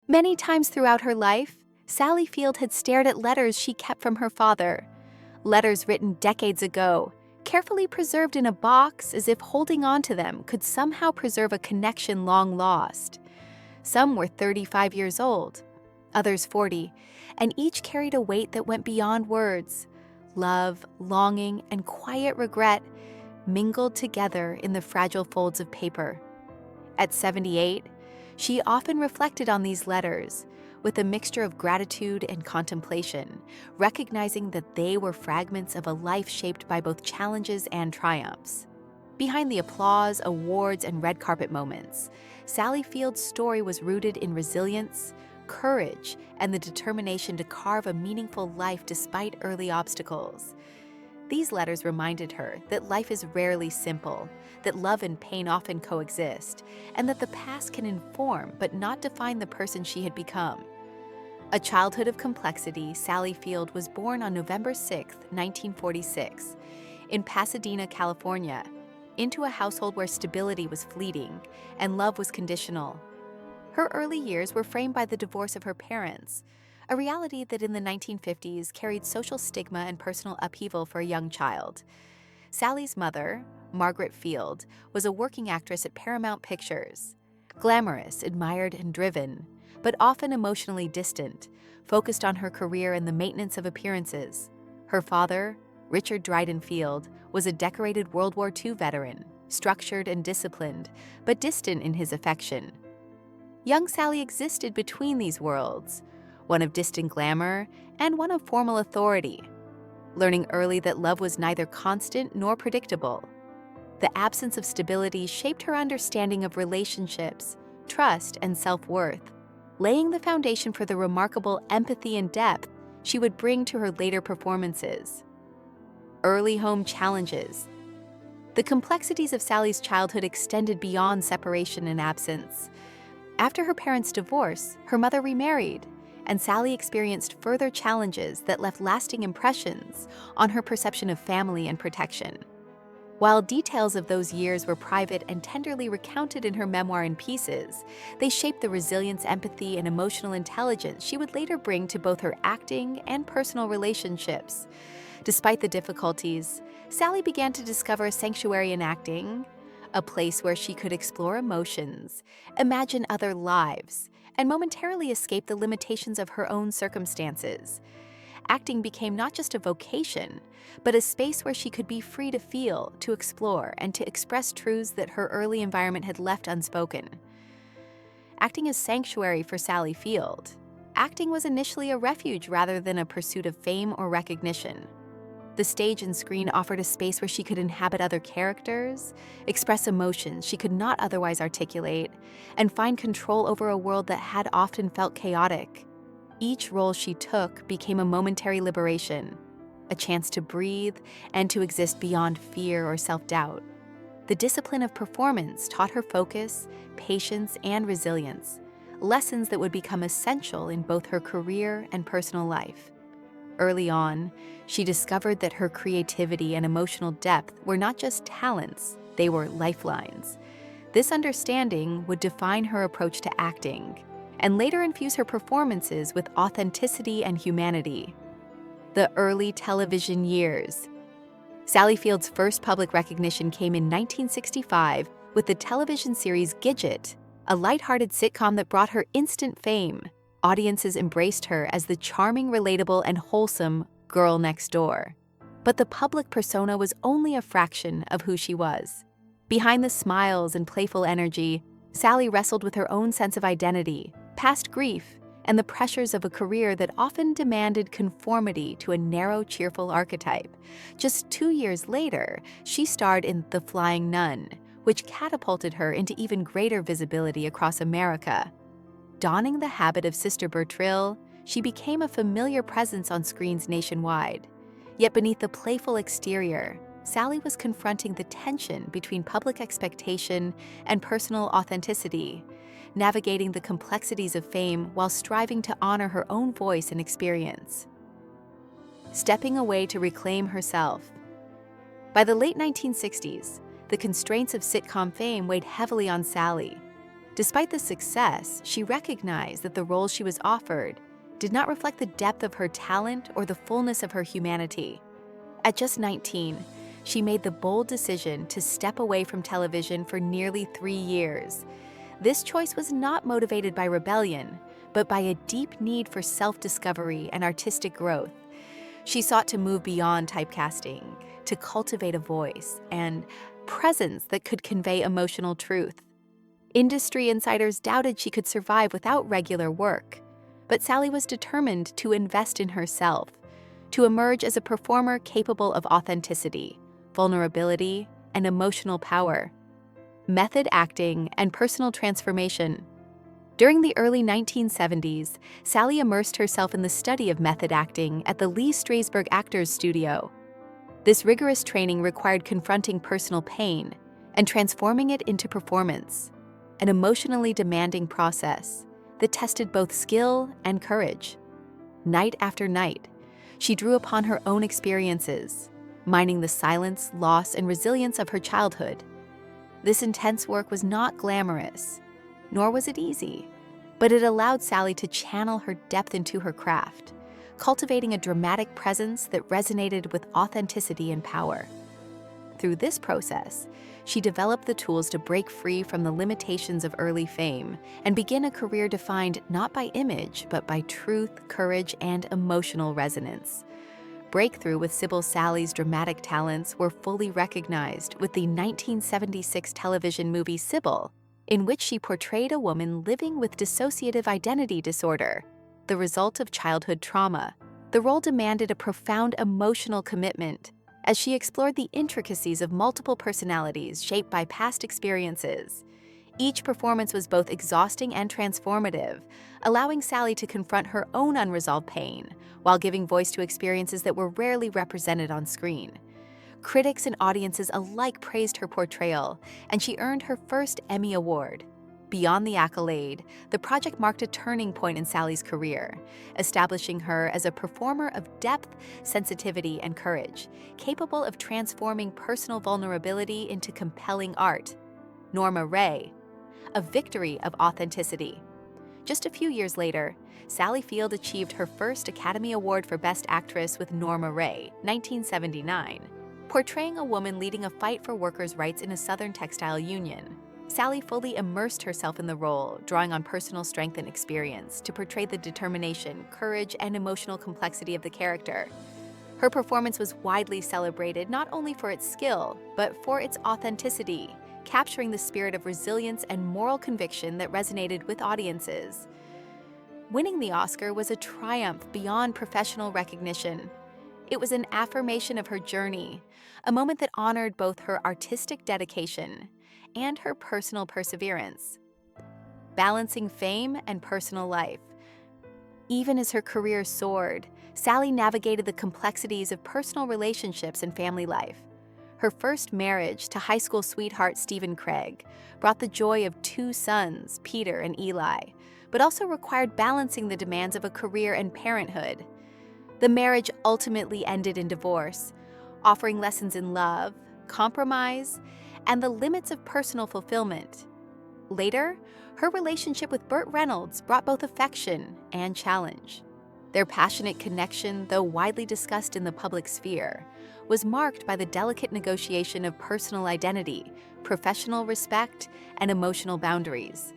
Many times throughout her life, Sally Field had stared at letters she kept from her father. Letters written decades ago, carefully preserved in a box as if holding on to them could somehow preserve a connection long lost. Some were 35 years old, others 40, and each carried a weight that went beyond words. Love, longing, and quiet regret mingled together in the fragile folds of paper. At 78, she often reflected on these letters with a mixture of gratitude and contemplation, recognizing that they were fragments of a life shaped by both challenges and triumphs. Behind the applause, awards, and red carpet moments, Sally Field's story was rooted in resilience, courage, and the determination to carve a meaningful life despite early obstacles. These letters reminded her that life is rarely simple, that love and pain often coexist, and that the past can inform but not define the person she had become. A childhood of complexity, Sally Field was born on November 6, 1946, in Pasadena, California, into a household where stability was fleeting and love was conditional. Her early years were framed by the divorce of her parents, a reality that in the 1950s carried social stigma and personal upheaval for a young child. Sally's mother, Margaret Field, was a working actress at Paramount Pictures. Glamorous, admired, and driven, but often emotionally distant, focused on her career and the maintenance of appearances. Her father, Richard Dryden Field, was a decorated World War II veteran, structured and disciplined, but distant in his affection. Young Sally existed between these worlds, one of distant glamour and one of formal authority, learning early that love was neither constant nor predictable. The absence of stability shaped her understanding of relationships, trust, and self-worth, laying the foundation for the remarkable empathy and depth she would bring to her later performances. Early home challenges. The complexities of Sally's childhood extended beyond separation and absence. After her parents' divorce, her mother remarried, and Sally experienced further challenges that left lasting impressions on her perception of family and protection. While details of those years were private and tenderly recounted in her memoir in pieces, they shaped the resilience, empathy, and emotional intelligence she would later bring to both her acting and personal relationships. Despite the difficulties, Sally began to discover a sanctuary in acting, a place where she could explore emotions, imagine other lives, and momentarily escape the limitations of her own circumstances. Acting became not just a vocation, but a space where she could be free to feel, to explore, and to express truths that her early environment had left unspoken. Acting as sanctuary for Sally Field. Acting was initially a refuge rather than a pursuit of fame or recognition. The stage and screen offered a space where she could inhabit other characters, express emotions she could not otherwise articulate, and find control over a world that had often felt chaotic. Each role she took became a momentary liberation, a chance to breathe and to exist beyond fear or self-doubt. The discipline of performance taught her focus, patience, and resilience, lessons that would become essential in both her career and personal life. Early on, she discovered that her creativity and emotional depth were not just talents, they were lifelines. This understanding would define her approach to acting, and later infuse her performances with authenticity and humanity. The early television years. Sally Field's first public recognition came in 1965 with the television series Gidget, a lighthearted sitcom that brought her instant fame. Audiences embraced her as the charming, relatable, and wholesome girl next door. But the public persona was only a fraction of who she was. Behind the smiles and playful energy, Sally wrestled with her own sense of identity, past grief, and the pressures of a career that often demanded conformity to a narrow, cheerful archetype. Just 2 years later, she starred in The Flying Nun, which catapulted her into even greater visibility across America. Donning the habit of Sister Bertrille, she became a familiar presence on screens nationwide. Yet beneath the playful exterior, Sally was confronting the tension between public expectation and personal authenticity, navigating the complexities of fame while striving to honor her own voice and experience. Stepping away to reclaim herself. By the late 1960s, the constraints of sitcom fame weighed heavily on Sally. Despite the success, she recognized that the role she was offered did not reflect the depth of her talent or the fullness of her humanity. At just 19, she made the bold decision to step away from television for nearly 3 years. This choice was not motivated by rebellion, but by a deep need for self-discovery and artistic growth. She sought to move beyond typecasting, to cultivate a voice and presence that could convey emotional truth. Industry insiders doubted she could survive without regular work, but Sally was determined to invest in herself, to emerge as a performer capable of authenticity, vulnerability, and emotional power. Method acting and personal transformation. During the early 1970s, Sally immersed herself in the study of method acting at the Lee Strasberg Actors Studio. This rigorous training required confronting personal pain and transforming it into performance, an emotionally demanding process that tested both skill and courage. Night after night, she drew upon her own experiences, mining the silence, loss, and resilience of her childhood. This intense work was not glamorous, nor was it easy, but it allowed Sally to channel her depth into her craft, cultivating a dramatic presence that resonated with authenticity and power. Through this process, she developed the tools to break free from the limitations of early fame and begin a career defined not by image, but by truth, courage, and emotional resonance. Breakthrough with Sybil Sally's dramatic talents were fully recognized with the 1976 television movie Sybil, in which she portrayed a woman living with dissociative identity disorder, the result of childhood trauma. The role demanded a profound emotional commitment, as she explored the intricacies of multiple personalities shaped by past experiences. Each performance was both exhausting and transformative, allowing Sally to confront her own unresolved pain while giving voice to experiences that were rarely represented on screen. Critics and audiences alike praised her portrayal, and she earned her first Emmy Award. Beyond the accolade, the project marked a turning point in Sally's career, establishing her as a performer of depth, sensitivity, and courage, capable of transforming personal vulnerability into compelling art. Norma Ray, a victory of authenticity. Just a few years later, Sally Field achieved her first Academy Award for Best Actress with Norma Ray, 1979. Portraying a woman leading a fight for workers' rights in a Southern textile union, Sally fully immersed herself in the role, drawing on personal strength and experience to portray the determination, courage, and emotional complexity of the character. Her performance was widely celebrated not only for its skill, but for its authenticity, capturing the spirit of resilience and moral conviction that resonated with audiences. Winning the Oscar was a triumph beyond professional recognition. It was an affirmation of her journey, a moment that honored both her artistic dedication and her personal perseverance. Balancing fame and personal life. Even as her career soared, Sally navigated the complexities of personal relationships and family life. Her first marriage to high school sweetheart Stephen Craig brought the joy of 2 sons, Peter and Eli, but also required balancing the demands of a career and parenthood. The marriage ultimately ended in divorce, offering lessons in love, compromise, and the limits of personal fulfillment. Later, her relationship with Burt Reynolds brought both affection and challenge. Their passionate connection, though widely discussed in the public sphere, was marked by the delicate negotiation of personal identity, professional respect, and emotional boundaries.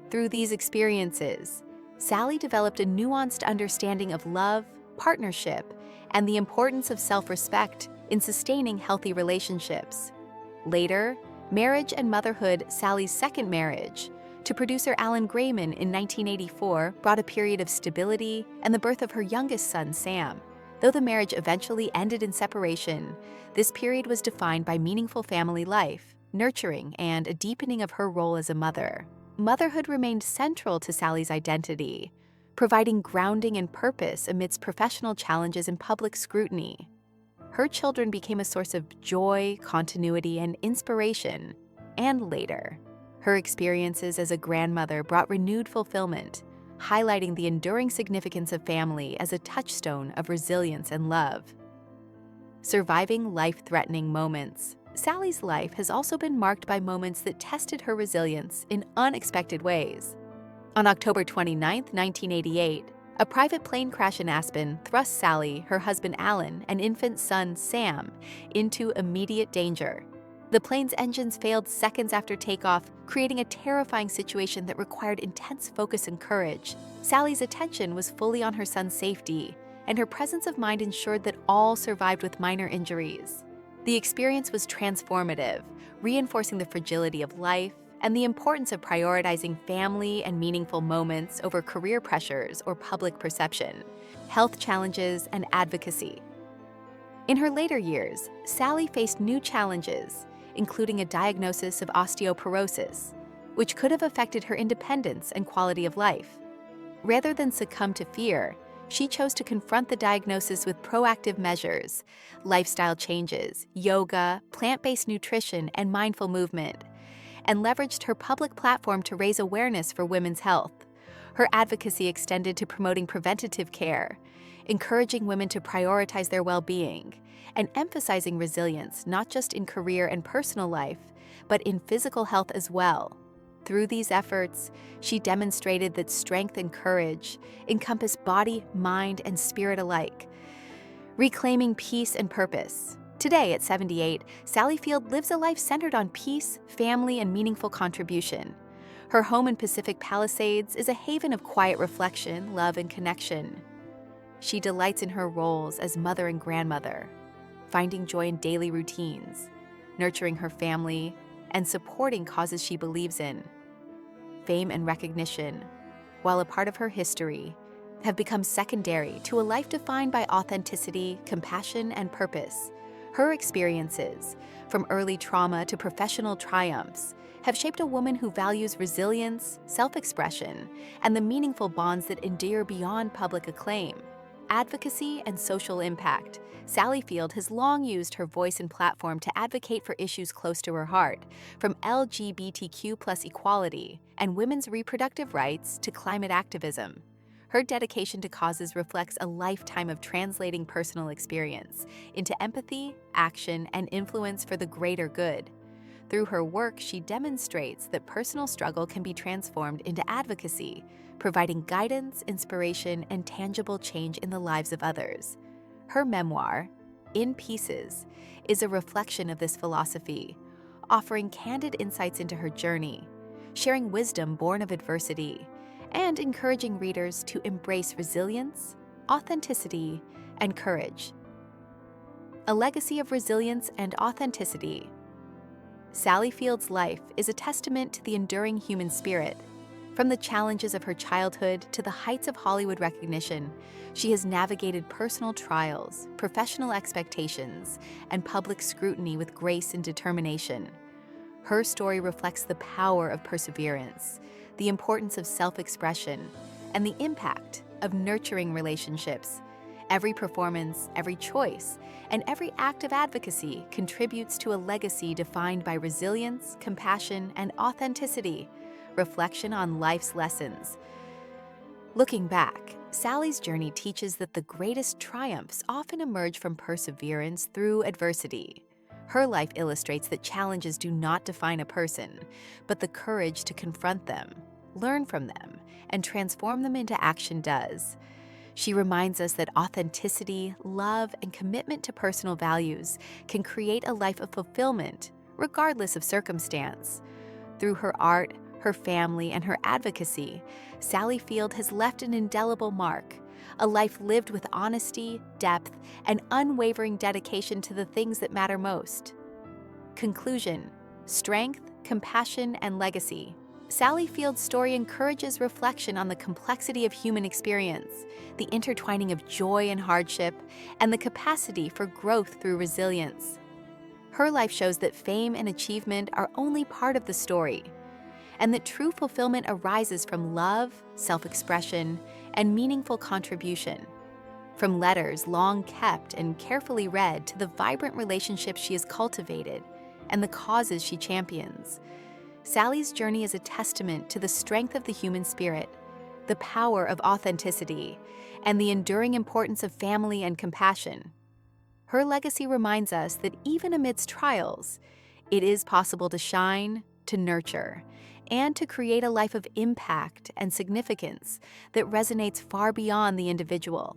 Through these experiences, Sally developed a nuanced understanding of love, partnership, and the importance of self-respect in sustaining healthy relationships. Later, marriage and motherhood, Sally's second marriage, to producer Alan Grayman in 1984, brought a period of stability and the birth of her youngest son, Sam. Though the marriage eventually ended in separation, this period was defined by meaningful family life, nurturing, and a deepening of her role as a mother. Motherhood remained central to Sally's identity, providing grounding and purpose amidst professional challenges and public scrutiny. Her children became a source of joy, continuity, and inspiration. And later, her experiences as a grandmother brought renewed fulfillment, highlighting the enduring significance of family as a touchstone of resilience and love. Surviving life-threatening moments, Sally's life has also been marked by moments that tested her resilience in unexpected ways. On October 29, 1988, a private plane crash in Aspen thrust Sally, her husband Alan, and infant son Sam into immediate danger. The plane's engines failed seconds after takeoff, creating a terrifying situation that required intense focus and courage. Sally's attention was fully on her son's safety, and her presence of mind ensured that all survived with minor injuries. The experience was transformative, reinforcing the fragility of life and the importance of prioritizing family and meaningful moments over career pressures or public perception, health challenges, and advocacy. In her later years, Sally faced new challenges, including a diagnosis of osteoporosis, which could have affected her independence and quality of life. Rather than succumb to fear, she chose to confront the diagnosis with proactive measures, lifestyle changes, yoga, plant-based nutrition, and mindful movement, and leveraged her public platform to raise awareness for women's health. Her advocacy extended to promoting preventative care, encouraging women to prioritize their well-being, and emphasizing resilience not just in career and personal life, but in physical health as well. Through these efforts, she demonstrated that strength and courage encompass body, mind, and spirit alike, reclaiming peace and purpose. Today, at 78, Sally Field lives a life centered on peace, family, and meaningful contribution. Her home in Pacific Palisades is a haven of quiet reflection, love, and connection. She delights in her roles as mother and grandmother, finding joy in daily routines, nurturing her family, and supporting causes she believes in. Fame and recognition, while a part of her history, have become secondary to a life defined by authenticity, compassion, and purpose. Her experiences, from early trauma to professional triumphs, have shaped a woman who values resilience, self-expression, and the meaningful bonds that endure beyond public acclaim. Advocacy and social impact. Sally Field has long used her voice and platform to advocate for issues close to her heart, from LGBTQ+ equality and women's reproductive rights to climate activism. Her dedication to causes reflects a lifetime of translating personal experience into empathy, action, and influence for the greater good. Through her work, she demonstrates that personal struggle can be transformed into advocacy, providing guidance, inspiration, and tangible change in the lives of others. Her memoir, In Pieces, is a reflection of this philosophy, offering candid insights into her journey, sharing wisdom born of adversity, and encouraging readers to embrace resilience, authenticity, and courage. A legacy of resilience and authenticity. Sally Field's life is a testament to the enduring human spirit. From the challenges of her childhood to the heights of Hollywood recognition, she has navigated personal trials, professional expectations, and public scrutiny with grace and determination. Her story reflects the power of perseverance, the importance of self-expression, and the impact of nurturing relationships. Every performance, every choice, and every act of advocacy contributes to a legacy defined by resilience, compassion, and authenticity. Reflection on life's lessons. Looking back, Sally's journey teaches that the greatest triumphs often emerge from perseverance through adversity. Her life illustrates that challenges do not define a person, but the courage to confront them, learn from them, and transform them into action does. She reminds us that authenticity, love, and commitment to personal values can create a life of fulfillment, regardless of circumstance. Through her art, her family, and her advocacy, Sally Field has left an indelible mark, a life lived with honesty, depth, and unwavering dedication to the things that matter most. Conclusion: strength, compassion, and legacy. Sally Field's story encourages reflection on the complexity of human experience, the intertwining of joy and hardship, and the capacity for growth through resilience. Her life shows that fame and achievement are only part of the story, and that true fulfillment arises from love, self-expression, and meaningful contribution. From letters long kept and carefully read to the vibrant relationships she has cultivated and the causes she champions, Sally's journey is a testament to the strength of the human spirit, the power of authenticity, and the enduring importance of family and compassion. Her legacy reminds us that even amidst trials, it is possible to shine, to nurture, and to create a life of impact and significance that resonates far beyond the individual.